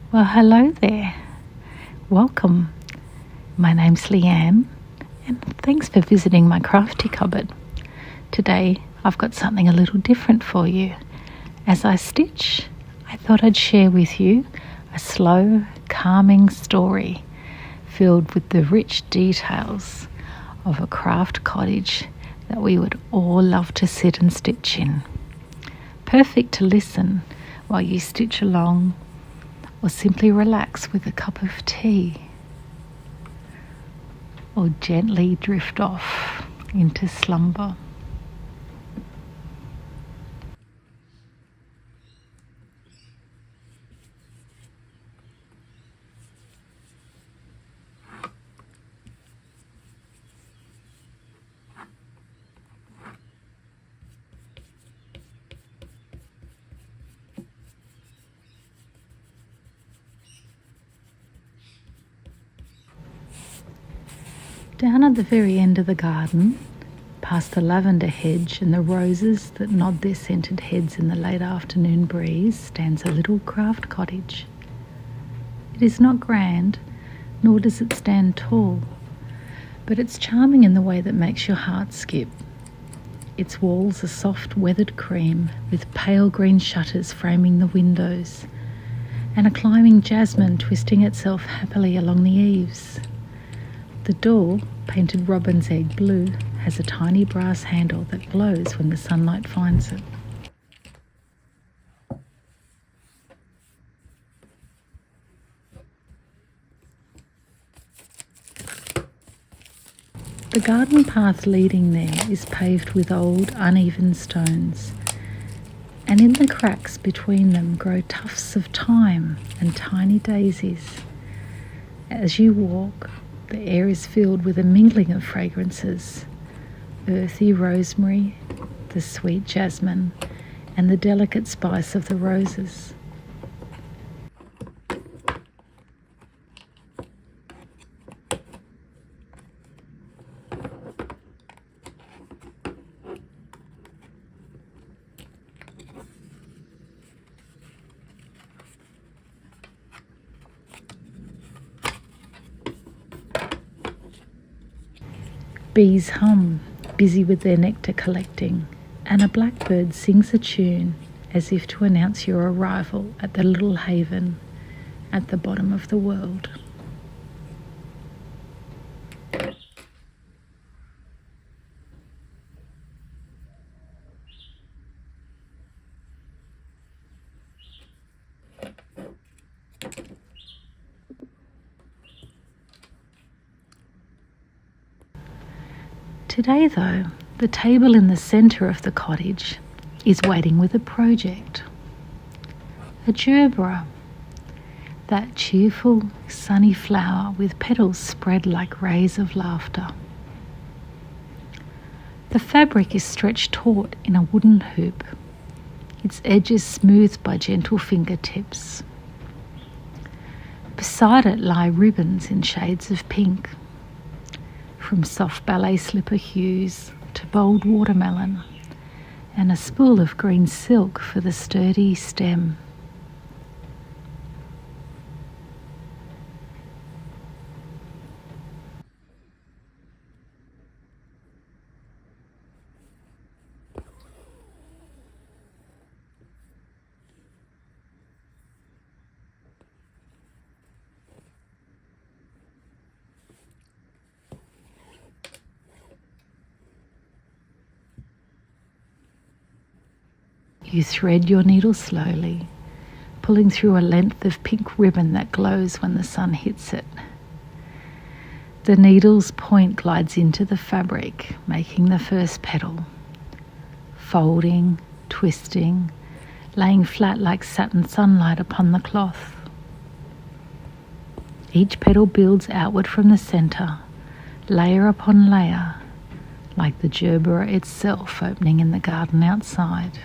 Well, hello there. Welcome. My name's Leanne, and thanks for visiting my crafty cupboard. Today, I've got something a little different for you. As I stitch, I thought I'd share with you a slow, calming story filled with the rich details of a craft cottage that we would all love to sit and stitch in. Perfect to listen while you stitch along, or simply relax with a cup of tea, or gently drift off into slumber. Down at the very end of the garden, past the lavender hedge and the roses that nod their scented heads in the late afternoon breeze, stands a little craft cottage. It is not grand, nor does it stand tall, but it's charming in the way that makes your heart skip. Its walls are soft weathered cream, with pale green shutters framing the windows, and a climbing jasmine twisting itself happily along the eaves. The door, painted robin's egg blue, has a tiny brass handle that glows when the sunlight finds it. The garden path leading there is paved with old, uneven stones, and in the cracks between them grow tufts of thyme and tiny daisies. As you walk, the air is filled with a mingling of fragrances: earthy rosemary, the sweet jasmine, and the delicate spice of the roses. Bees hum, busy with their nectar collecting, and a blackbird sings a tune as if to announce your arrival at the little haven at the bottom of the world. Today, though, the table in the centre of the cottage is waiting with a project. A gerbera, that cheerful, sunny flower with petals spread like rays of laughter. The fabric is stretched taut in a wooden hoop, its edges smoothed by gentle fingertips. Beside it lie ribbons in shades of pink, from soft ballet slipper hues to bold watermelon, and a spool of green silk for the sturdy stem. You thread your needle slowly, pulling through a length of pink ribbon that glows when the sun hits it. The needle's point glides into the fabric, making the first petal, folding, twisting, laying flat like satin sunlight upon the cloth. Each petal builds outward from the centre, layer upon layer, like the gerbera itself opening in the garden outside.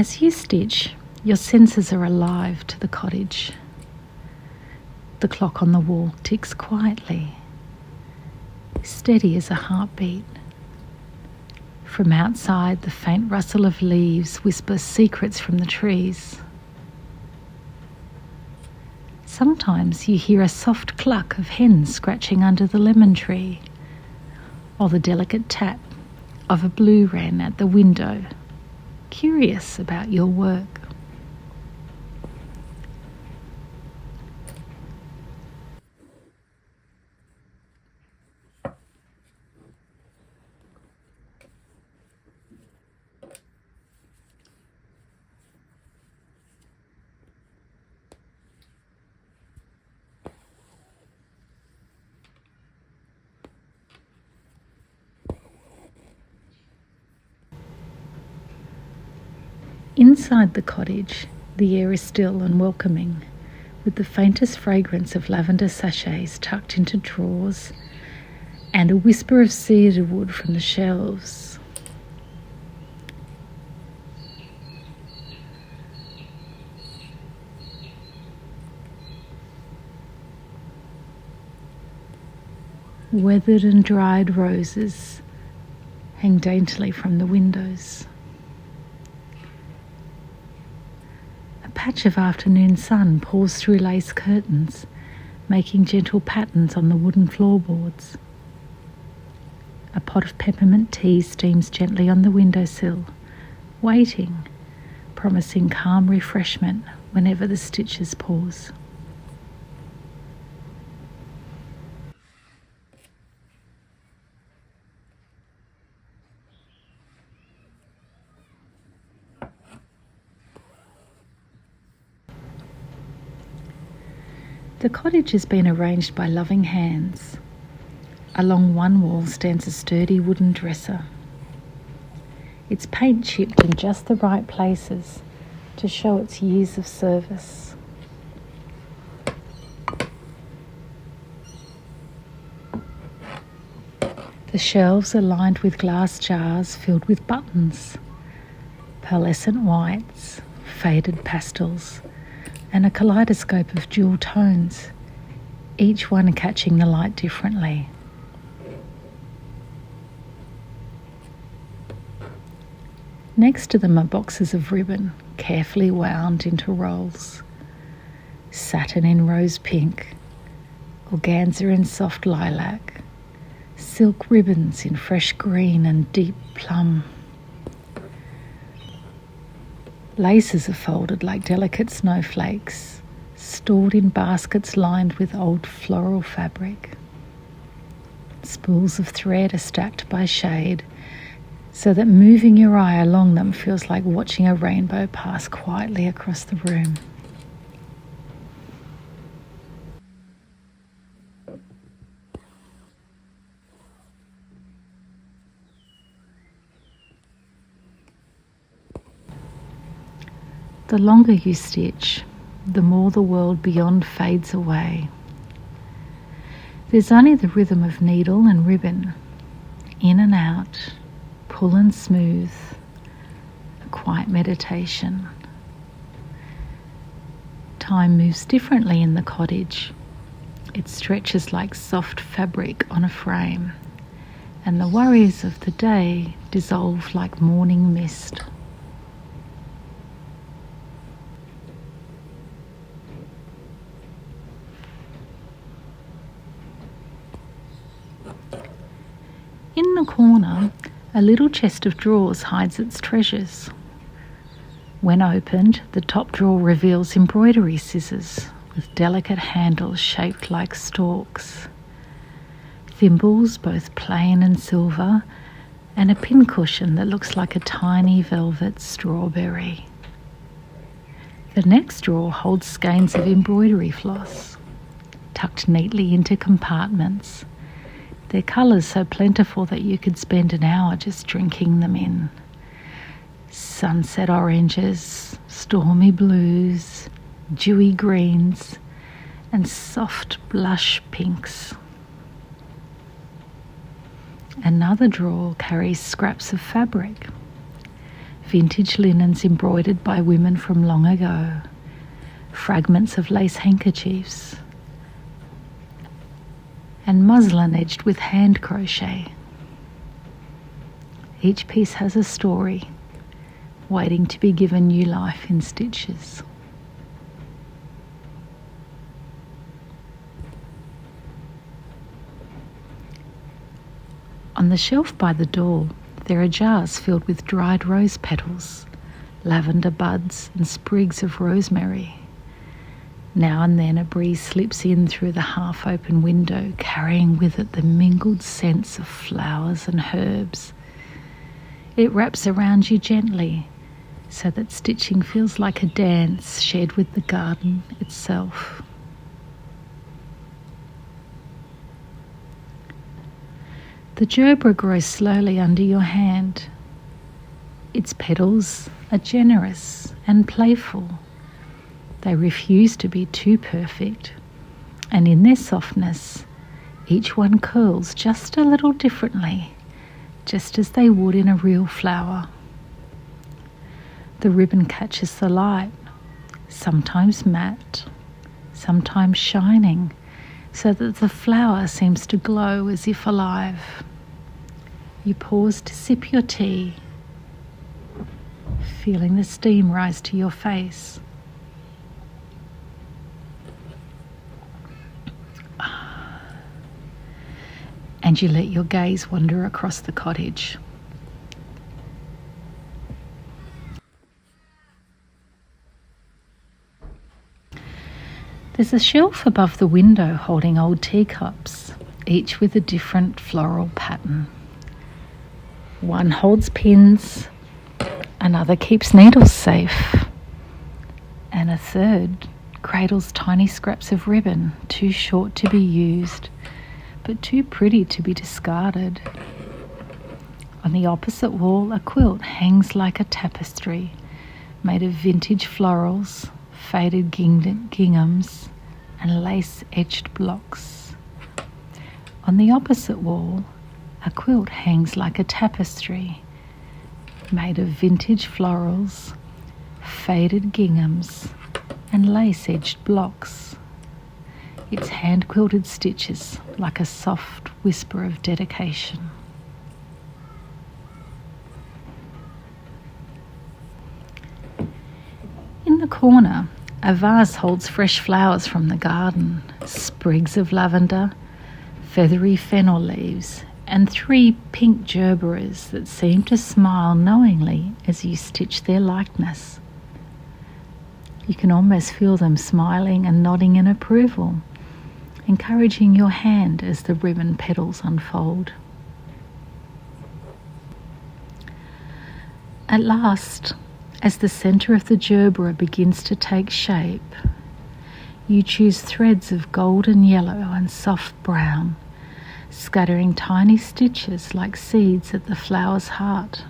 As you stitch, your senses are alive to the cottage. The clock on the wall ticks quietly, steady as a heartbeat. From outside, the faint rustle of leaves whispers secrets from the trees. Sometimes you hear a soft cluck of hens scratching under the lemon tree, or the delicate tap of a blue wren at the window, curious about your work. Inside the cottage, the air is still and welcoming, with the faintest fragrance of lavender sachets tucked into drawers and a whisper of cedar wood from the shelves. Weathered and dried roses hang daintily from the windows. A patch of afternoon sun pours through lace curtains, making gentle patterns on the wooden floorboards. A pot of peppermint tea steams gently on the windowsill, waiting, promising calm refreshment whenever the stitches pause. The cottage has been arranged by loving hands. Along one wall stands a sturdy wooden dresser. Its paint chipped in just the right places to show its years of service. The shelves are lined with glass jars filled with buttons, pearlescent whites, faded pastels, and a kaleidoscope of dual tones, each one catching the light differently. Next to them are boxes of ribbon, carefully wound into rolls. Satin in rose pink, organza in soft lilac, silk ribbons in fresh green and deep plum. Laces are folded like delicate snowflakes, stored in baskets lined with old floral fabric. Spools of thread are stacked by shade, so that moving your eye along them feels like watching a rainbow pass quietly across the room. The longer you stitch, the more the world beyond fades away. There's only the rhythm of needle and ribbon, in and out, pull and smooth, a quiet meditation. Time moves differently in the cottage. It stretches like soft fabric on a frame, and the worries of the day dissolve like morning mist. In the corner, a little chest of drawers hides its treasures. When opened, the top drawer reveals embroidery scissors with delicate handles shaped like stalks, thimbles both plain and silver, and a pincushion that looks like a tiny velvet strawberry. The next drawer holds skeins of embroidery floss, tucked neatly into compartments. Their colours so plentiful that you could spend an hour just drinking them in. Sunset oranges, stormy blues, dewy greens, and soft blush pinks. Another drawer carries scraps of fabric, vintage linens embroidered by women from long ago, fragments of lace handkerchiefs, and muslin edged with hand crochet. Each piece has a story, waiting to be given new life in stitches. On the shelf by the door, there are jars filled with dried rose petals, lavender buds, and sprigs of rosemary. Now and then a breeze slips in through the half-open window, carrying with it the mingled scents of flowers and herbs. It wraps around you gently, so that stitching feels like a dance shared with the garden itself. The gerbera grows slowly under your hand. Its petals are generous and playful. They refuse to be too perfect, and in their softness, each one curls just a little differently, just as they would in a real flower. The ribbon catches the light, sometimes matte, sometimes shining, so that the flower seems to glow as if alive. You pause to sip your tea, feeling the steam rise to your face. And you let your gaze wander across the cottage. There's a shelf above the window holding old teacups, each with a different floral pattern. One holds pins, another keeps needles safe, and a third cradles tiny scraps of ribbon, too short to be used, but too pretty to be discarded. On the opposite wall, a quilt hangs like a tapestry, made of vintage florals, faded ginghams, and lace-edged blocks. On the opposite wall, a quilt hangs like a tapestry, made of vintage florals, faded ginghams, and lace-edged blocks. Its hand-quilted stitches like a soft whisper of dedication. In the corner, a vase holds fresh flowers from the garden, sprigs of lavender, feathery fennel leaves, and 3 pink gerberas that seem to smile knowingly as you stitch their likeness. You can almost feel them smiling and nodding in approval, encouraging your hand as the ribbon petals unfold. At last, as the centre of the gerbera begins to take shape, you choose threads of golden yellow and soft brown, scattering tiny stitches like seeds at the flower's heart.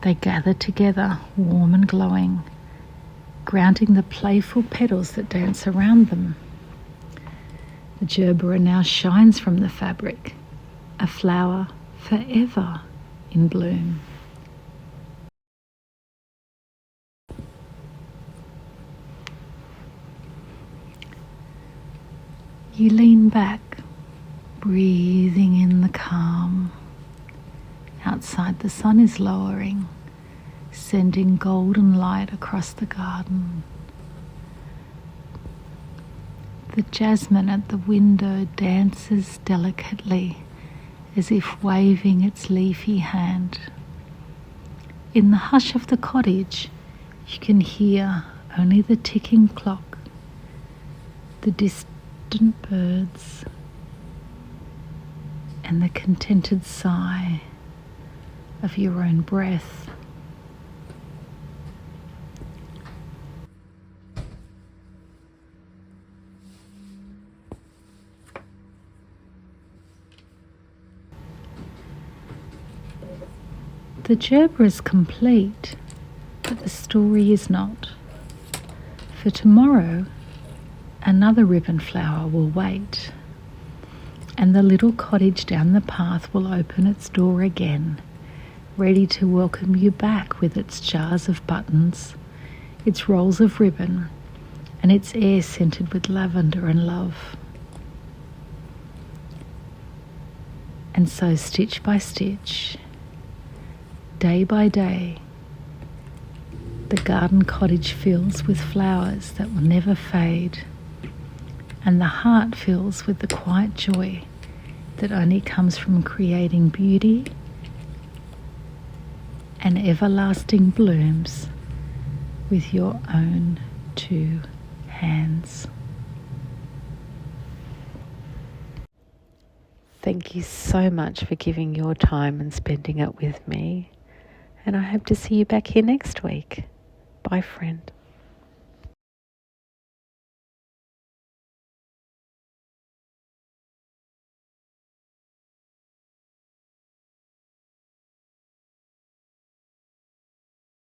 They gather together, warm and glowing, grounding the playful petals that dance around them. The gerbera now shines from the fabric, a flower forever in bloom. You lean back, breathing in the calm. Outside, the sun is lowering, sending golden light across the garden. The jasmine at the window dances delicately, as if waving its leafy hand. In the hush of the cottage, you can hear only the ticking clock, the distant birds, and the contented sigh of your own breath. The gerbera is complete, but the story is not. For tomorrow, another ribbon flower will wait, and the little cottage down the path will open its door again, ready to welcome you back with its jars of buttons, its rolls of ribbon, and its air scented with lavender and love. And so, stitch by stitch, day by day, the garden cottage fills with flowers that will never fade, and the heart fills with the quiet joy that only comes from creating beauty and everlasting blooms with your own two hands. Thank you so much for giving your time and spending it with me, and I hope to see you back here next week. Bye, friend.